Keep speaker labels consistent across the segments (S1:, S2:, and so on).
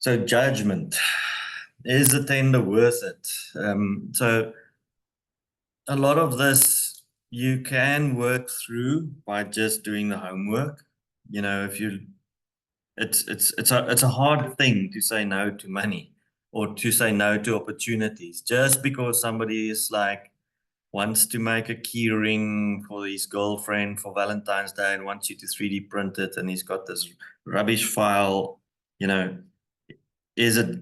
S1: So judgment, is the tender worth it? So a lot of this you can work through by just doing the homework. You know, if you, it's a hard thing to say no to money or to say no to opportunities just because somebody is like wants to make a key ring for his girlfriend for Valentine's Day and wants you to 3D print it, and he's got this rubbish file. You know, is it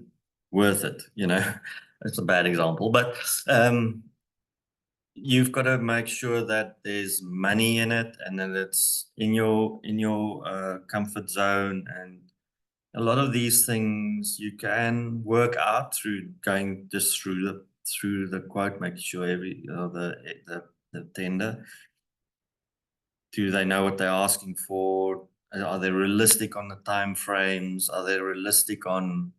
S1: worth it? You know, it's a bad example, but you've got to make sure that there's money in it and that it's in your comfort zone. And a lot of these things you can work out through going just through the quote, making sure the tender, do they know what they're asking for? Are they realistic on the time frames? Are they realistic on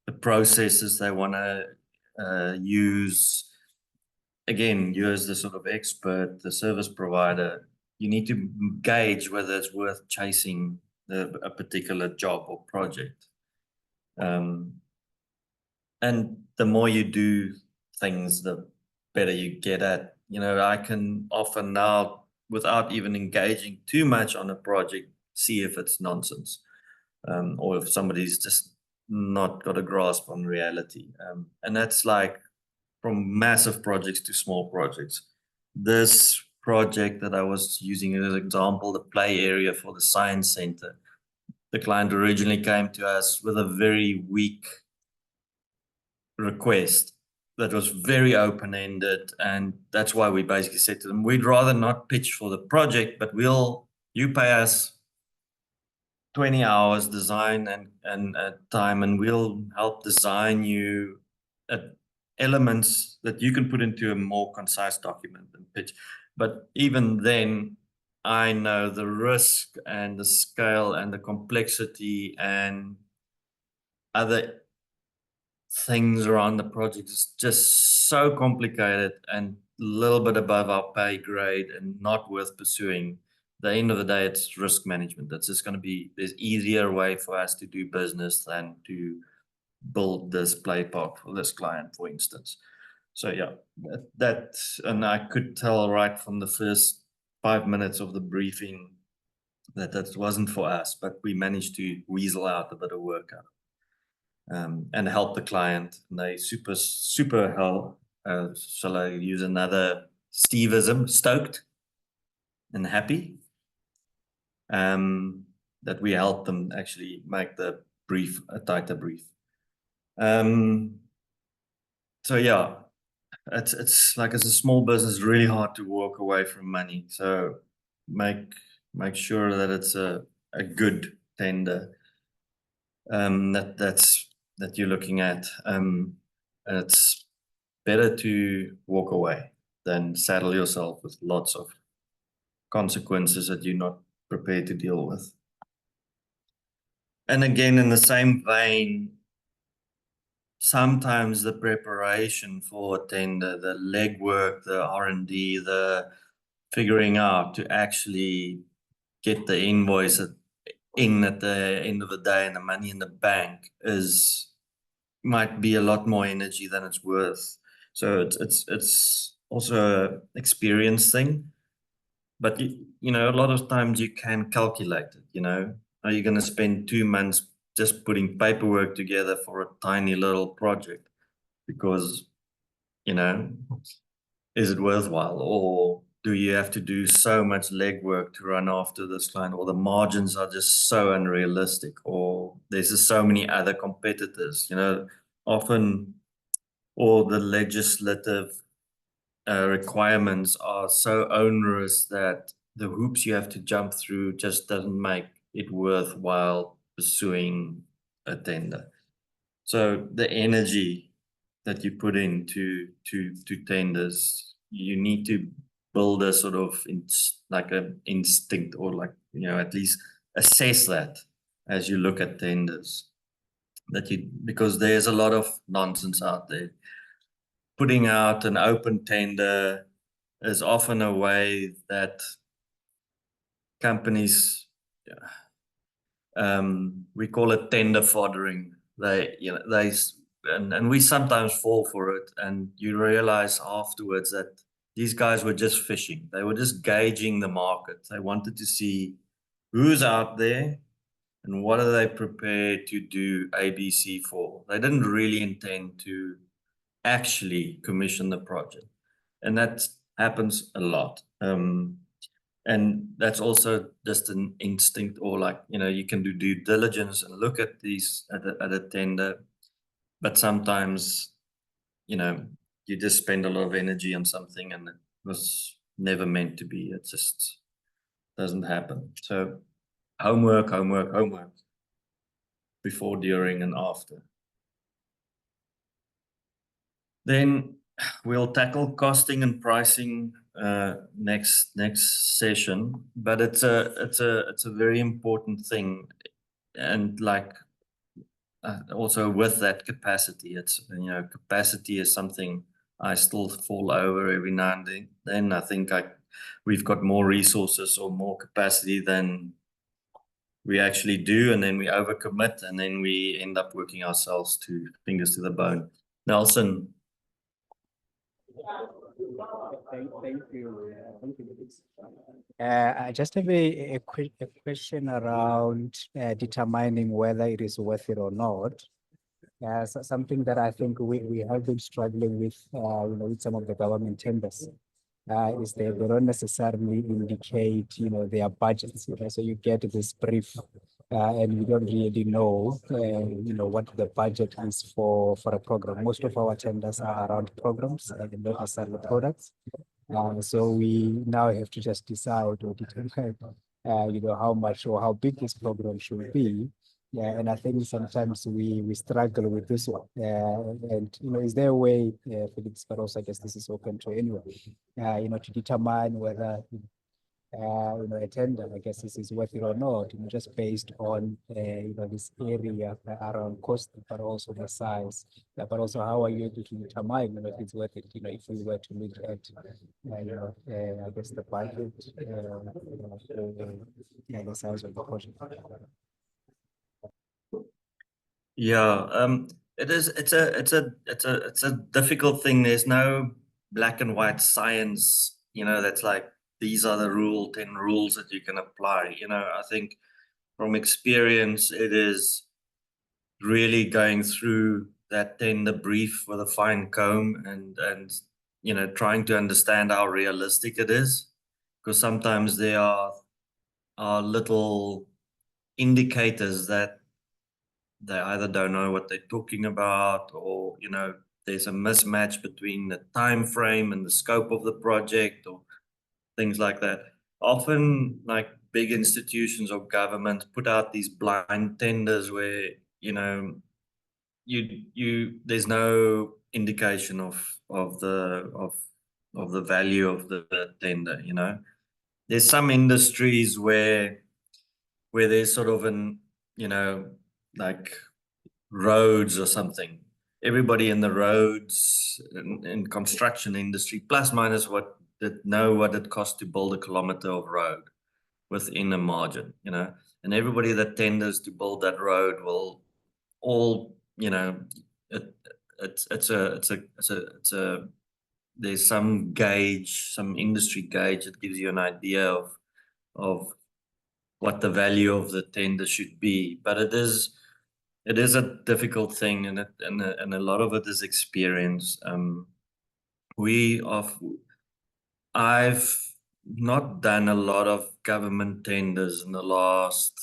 S1: the processes they want to use? Again, you as the sort of expert, the service provider, you need to gauge whether it's worth chasing a particular job or project. And the more you do things, the better you get at. You know, I can often now, without even engaging too much on a project, see if it's nonsense, or if somebody's just not got a grasp on reality. And that's like from massive projects to small projects. This project that I was using as an example, the play area for the science center, the client originally came to us with a very weak request that was very open-ended, and that's why we basically said to them, we'd rather not pitch for the project, but you pay us 20 hours design and time, and we'll help design you elements that you can put into a more concise document and pitch. But even then, I know the risk and the scale and the complexity and other things around the project is just so complicated and a little bit above our pay grade and not worth pursuing. At the end of the day, it's risk management. That's just going to be, there's easier way for us to do business than to build this play park for this client, for instance. So yeah, and I could tell right from the first 5 minutes of the briefing that wasn't for us, but we managed to weasel out a bit of work out. And help the client. And they super help. Shall I use another Steveism? Stoked and happy that we help them actually make the brief a tighter brief. So yeah, it's like, as a small business, really hard to walk away from money. So make sure that it's a good tender that you're looking at. It's better to walk away than saddle yourself with lots of consequences that you're not prepared to deal with. And again, in the same vein, sometimes the preparation for a tender, the legwork, the R&D, the figuring out to actually get the invoice in at the end of the day and the money in the bank might be a lot more energy than it's worth. So it's also an experience thing. But you know, a lot of times you can calculate it. You know, are you going to spend 2 months just putting paperwork together for a tiny little project? Because, you know, is it worthwhile, or do you have to do so much legwork to run after this client, or the margins are just so unrealistic, or there's just so many other competitors? You know, often all the legislative requirements are so onerous that the hoops you have to jump through just doesn't make it worthwhile pursuing a tender. So the energy that you put into tenders, you need to build a sort of like an instinct, or like, you know, at least assess that as you look at tenders, because there's a lot of nonsense out there. Putting out an open tender is often a way that companies, we call it tender foddering. and we sometimes fall for it, and you realize afterwards that these guys were just fishing. They were just gauging the market. They wanted to see who's out there and what are they prepared to do ABC for. They didn't really intend to actually commission the project, and that happens a lot. And that's also just an instinct, or like, you can do due diligence and look at these at a tender, but sometimes, you just spend a lot of energy on something and it was never meant to be. It just doesn't happen. So homework before, during, and after. Then we'll tackle costing and pricing next session, but it's a very important thing, and like also with that capacity, it's capacity is something I still fall over every now and then. I think we've got more resources or more capacity than we actually do, and then we overcommit, and then we end up working ourselves to fingers to the bone. Nelson.
S2: Thank you. I just have a question around determining whether it is worth it or not. Something that I think we have been struggling with, with some of the government tenders, is they don't necessarily indicate, their budgets. So you get this brief, and you don't really know, what the budget is for a program. Most of our tenders are around programs and not necessarily products. So we now have to just decide or determine, how much or how big this program should be. Yeah, and I think sometimes we struggle with this one. And is there a way, Felix, but also I guess this is open to anyone, to determine whether a tender, I guess this is worth it or not, just based on this area around cost, but also the size, but also how are you able to determine if it's worth it, if we were to look at, I guess the budget, the size of the project.
S1: Yeah, it's a difficult thing. There's no black and white science, that's like, these are the 10 rules that you can apply. I think from experience, it is really going through that tender brief with a fine comb and trying to understand how realistic it is, because sometimes there are little indicators that they either don't know what they're talking about, or there's a mismatch between the time frame and the scope of the project, or things like that. Often, like, big institutions or government put out these blind tenders where there's no indication of the value of the tender. There's some industries where there's sort of like roads or something. Everybody in the roads in construction industry, plus minus know what it costs to build a kilometer of road within a margin, and everybody that tenders to build that road will all, there's some gauge, some industry gauge that gives you an idea of what the value of the tender should be. But it is a difficult thing, and a lot of it is experience. I've not done a lot of government tenders in the last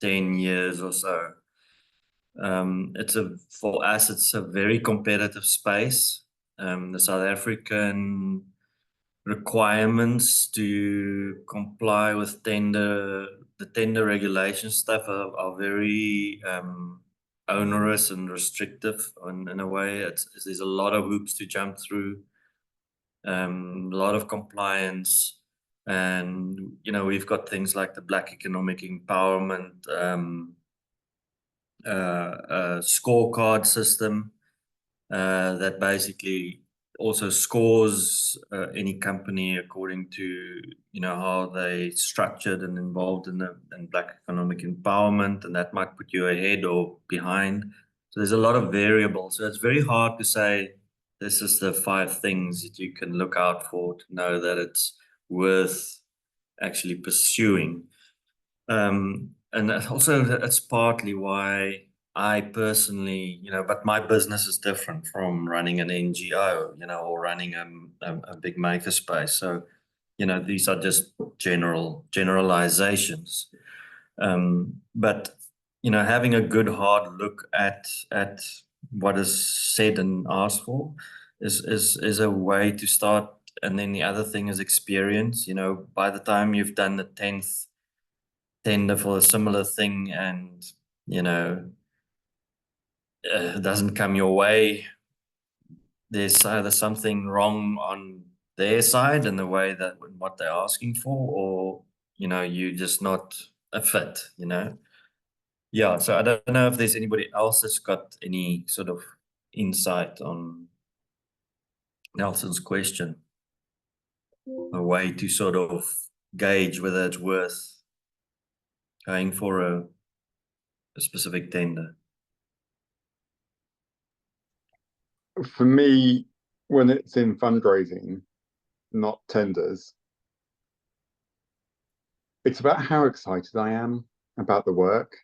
S1: 10 years or so. For us, it's a very competitive space. The South African requirements to comply with the tender regulation stuff are very onerous and restrictive in a way. There's a lot of hoops to jump through, a lot of compliance, and we've got things like the Black Economic Empowerment scorecard system that basically also scores any company according to, you know, how they structured and involved in Black economic empowerment, and that might put you ahead or behind. So there's a lot of variables. So it's very hard to say this is the 5 things that you can look out for to know that it's worth actually pursuing. And also that's partly why I personally, you know, but my business is different from running an NGO, you know, or running a big makerspace. So, you know, these are just generalizations. But, you know, having a good hard look at what is said and asked for is a way to start. And then the other thing is experience. You know, by the time you've done the 10th tender for a similar thing, and you know, it doesn't come your way, there's either something wrong on their side in the way that what they're asking for, or you know, you're just not a fit, you know. Yeah, so I don't know if there's anybody else that's got any sort of insight on Nelson's question, a way to sort of gauge whether it's worth going for a specific tender.
S3: For me, when it's in fundraising, not tenders, it's about how excited I am about the work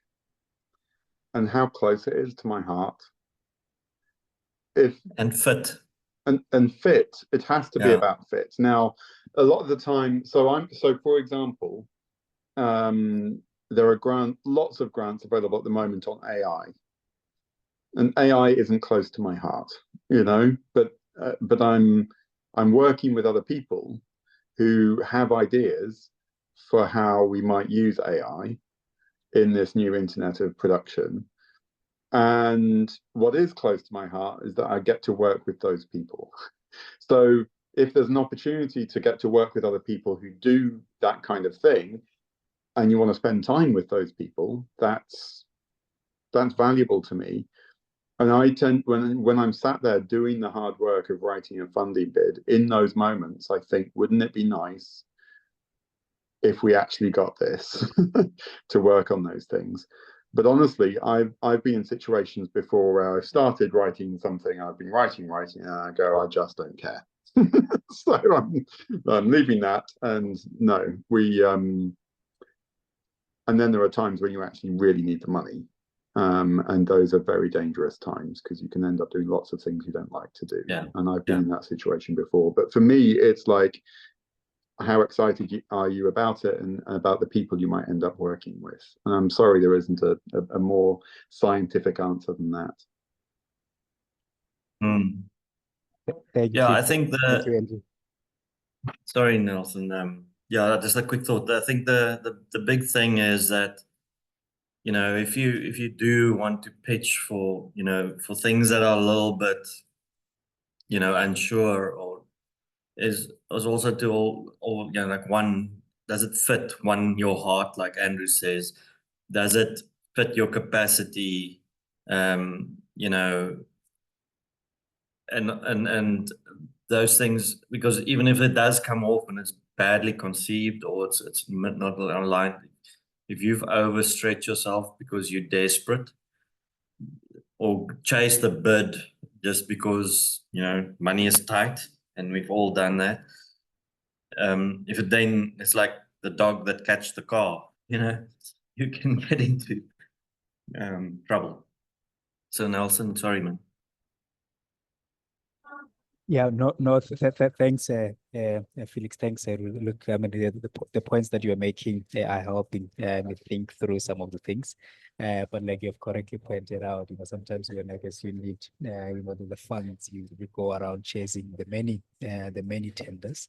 S3: and how close it is to my heart.
S1: And fit.
S3: And fit, it has to be about fit. Now, a lot of the time, so for example, there are lots of grants available at the moment on AI. And AI isn't close to my heart, you know, but I'm working with other people who have ideas for how we might use AI in this new internet of production. And what is close to my heart is that I get to work with those people. So if there's an opportunity to get to work with other people who do that kind of thing, and you want to spend time with those people, that's valuable to me. And I tend, when I'm sat there doing the hard work of writing a funding bid, in those moments, I think, wouldn't it be nice if we actually got this to work on those things? But honestly, I've been in situations before where I've started writing something, I've been writing, and I go, I just don't care. So I'm leaving that, and no, and then there are times when you actually really need the money. And those are very dangerous times because you can end up doing lots of things you don't like to do.
S1: Yeah.
S3: And I've been in that situation before. But for me, it's like, how excited are you about it and about the people you might end up working with? And I'm sorry there isn't a more scientific answer than that.
S2: Thank
S1: yeah,
S2: you.
S1: I think
S2: Thank you, Andrew.
S1: Sorry, Nelson. Yeah, just a quick thought. I think the big thing is that, you know, if you do want to pitch for, you know, for things that are a little bit, you know, unsure, or is also to all you know, like, one, does it fit your heart, like Andrew says? Does it fit your capacity? You know, and those things, because even if it does come off and it's badly conceived, or it's not aligned, if you've overstretched yourself because you're desperate, or chase the bid just because, you know, money is tight, and we've all done that. If it then, it's like the dog that catch the car, you know, you can get into trouble. So Nelson, sorry, man.
S2: Yeah, no, thanks, Felix. Thanks. Look, I mean, the points that you're making are helping me think through some of the things. But like you've correctly pointed out, you know, sometimes when I guess you need, you know, the funds, you go around chasing the many tenders.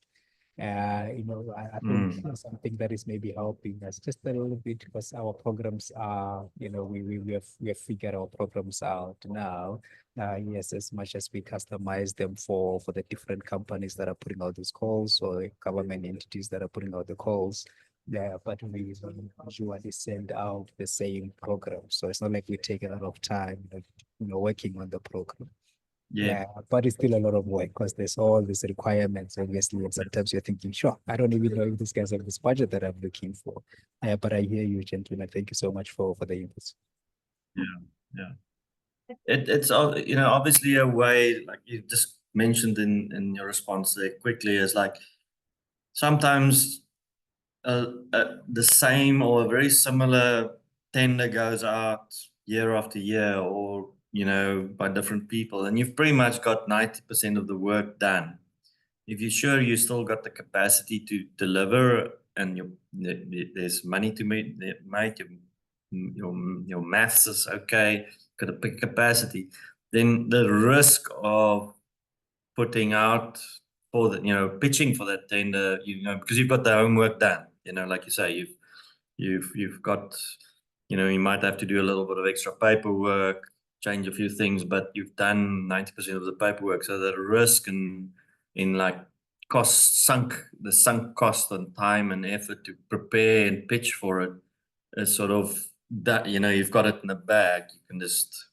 S2: You know, I think something that is maybe helping us just a little bit, because our programs are, you know, we have figured our programs out now. Yes, as much as we customize them for the different companies that are putting out these calls, or government entities that are putting out the calls. Yeah, but we usually send out the same program. So it's not like we take a lot of time, you know, working on the program.
S1: Yeah.
S2: But it's still a lot of work because there's all these requirements, obviously, and sometimes you're thinking, sure, I don't even know if these guys have this budget that I'm looking for. But I hear you, gentlemen. Thank you so much for the inputs.
S1: Yeah. It's you know, obviously a way, like you just mentioned in your response there quickly, is like sometimes the same or a very similar tender goes out year after year, or you know, by different people, and you've pretty much got 90% of the work done. If you're sure you still got the capacity to deliver, and there's money to make your maths is okay, got a big capacity, then the risk of putting out for the, you know, pitching for that tender, you know, because you've got the homework done, you know, like you say, you've got, you know, you might have to do a little bit of extra paperwork, change a few things, but you've done 90% of the paperwork. So the risk in like the sunk cost and time and effort to prepare and pitch for it is sort of that, you know, you've got it in the bag, you can just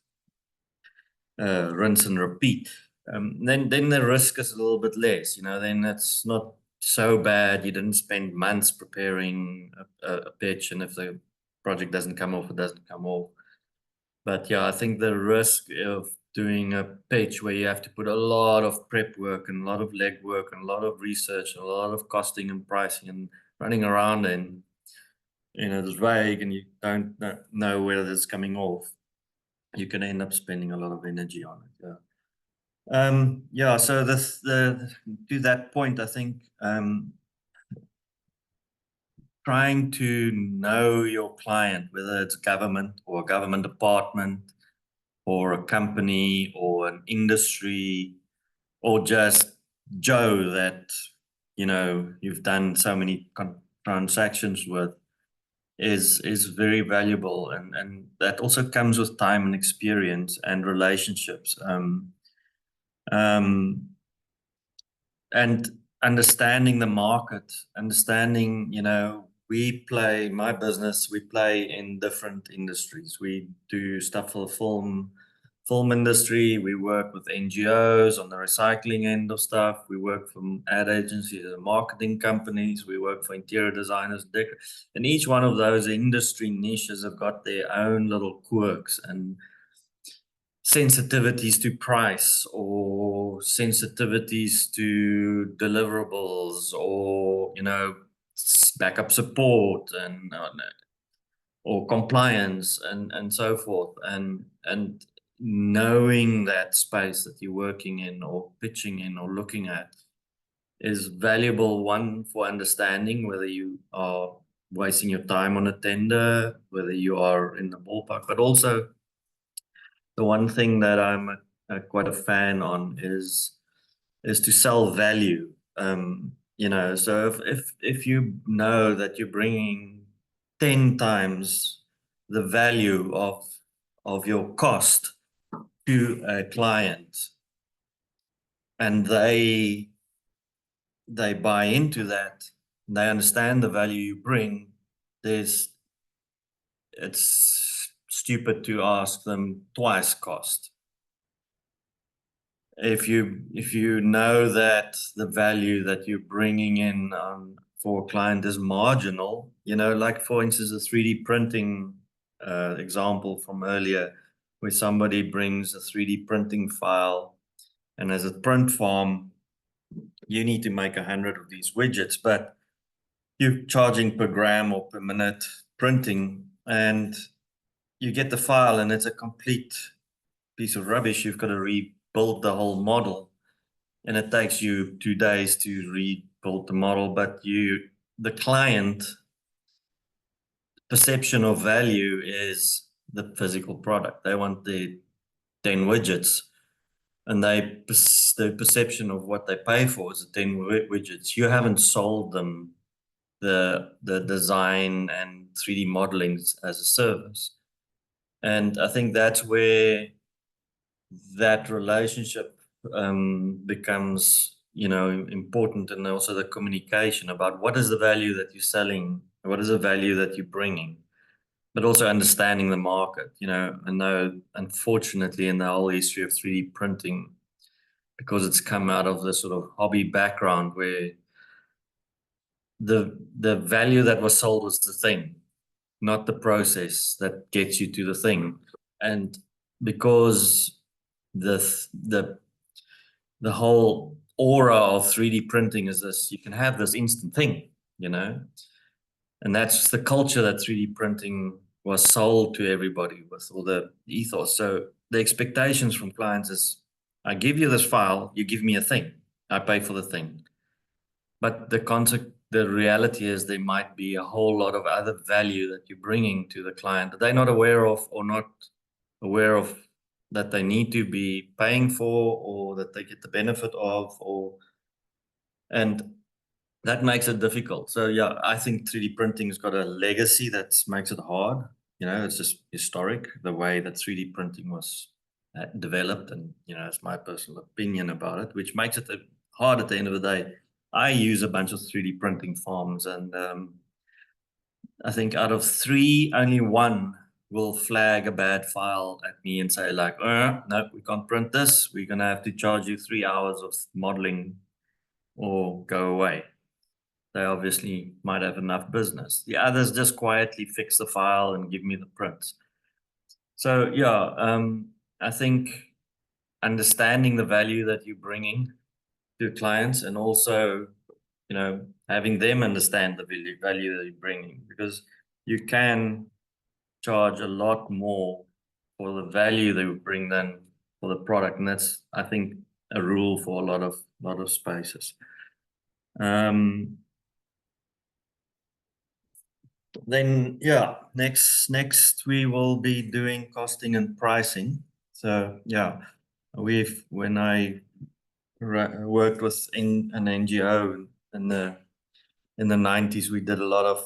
S1: rinse and repeat. Then the risk is a little bit less, you know, then it's not so bad. You didn't spend months preparing a pitch, and if the project doesn't come off, it doesn't come off. But yeah, I think the risk of doing a pitch where you have to put a lot of prep work and a lot of leg work and a lot of research and a lot of costing and pricing and running around, and you know, it's vague and you don't know whether it's coming off, you can end up spending a lot of energy on it. Yeah. So to that point, I think trying to know your client, whether it's government or a government department or a company or an industry, or just Joe that, you know, you've done so many transactions with, is very valuable, and that also comes with time and experience and relationships. And understanding the market, understanding, you know, my business, we play in different industries. We do stuff for the film industry. We work with NGOs on the recycling end of stuff. We work for ad agencies and marketing companies. We work for interior designers, and each one of those industry niches have got their own little quirks and sensitivities to price, or sensitivities to deliverables, or, you know, backup support and or compliance and so forth, and knowing that space that you're working in or pitching in or looking at is valuable, one, for understanding whether you are wasting your time on a tender, whether you are in the ballpark, but also the one thing that I'm quite a fan on is to sell value. You know, so if you know that you're bringing 10 times the value of your cost to a client, and they buy into that, they understand the value you bring, it's stupid to ask them twice cost. If you know that the value that you're bringing in for a client is marginal, you know, like for instance, the 3D printing example from earlier, where somebody brings a 3D printing file, and as a print farm, you need to make 100 of these widgets, but you're charging per gram or per minute printing, and you get the file and it's a complete piece of rubbish. You've got to rebuild the whole model, and it takes you 2 days to rebuild the model. But the client perception of value is the physical product. They want the 10 widgets, and the perception of what they pay for is the 10 widgets. You haven't sold them the design and 3D modeling as a service. And I think that's where that relationship becomes, you know, important, and also the communication about what is the value that you're selling, what is the value that you're bringing, but also understanding the market. You know, I know, unfortunately, in the whole history of 3D printing, because it's come out of the sort of hobby background where the value that was sold was the thing, not the process that gets you to the thing. And because the whole aura of 3D printing is this, you can have this instant thing, you know, and that's the culture that 3D printing was sold to everybody with, all the ethos. So the expectations from clients is, I give you this file, you give me a thing, I pay for the thing. But the reality is there might be a whole lot of other value that you're bringing to the client that they're not aware of, or not aware of, that they need to be paying for, or that they get the benefit of, and that makes it difficult. So yeah, I think 3D printing has got a legacy that makes it hard. You know, it's just historic, the way that 3D printing was developed, and you know, it's my personal opinion about it, which makes it hard at the end of the day. I use a bunch of 3D printing farms, and I think out of 3, only 1 will flag a bad file at me and say like, no, we can't print this. We're gonna have to charge you 3 hours of modeling or go away. They obviously might have enough business. The others just quietly fix the file and give me the prints. So yeah, I think understanding the value that you're bringing to clients, and also, you know, having them understand the value that you're bringing, because you can charge a lot more for the value they would bring than for the product, and that's, I think, a rule for a lot of spaces. Then yeah, next we will be doing costing and pricing. So yeah, when I worked with an NGO in the 90s, we did a lot of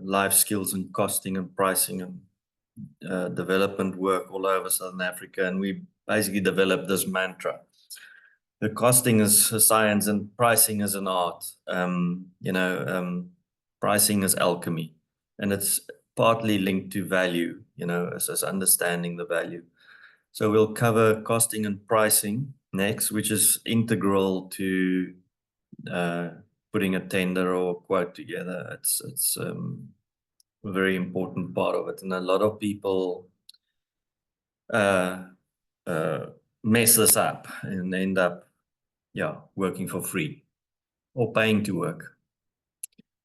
S1: life skills and costing and pricing and development work all over Southern Africa, and we basically developed this mantra: the costing is a science and pricing is an art. Pricing is alchemy, and it's partly linked to value, you know, as understanding the value. So we'll cover costing and pricing next, which is integral to putting a tender or quote together. It's a very important part of it, and a lot of people mess this up and end up working for free or paying to work.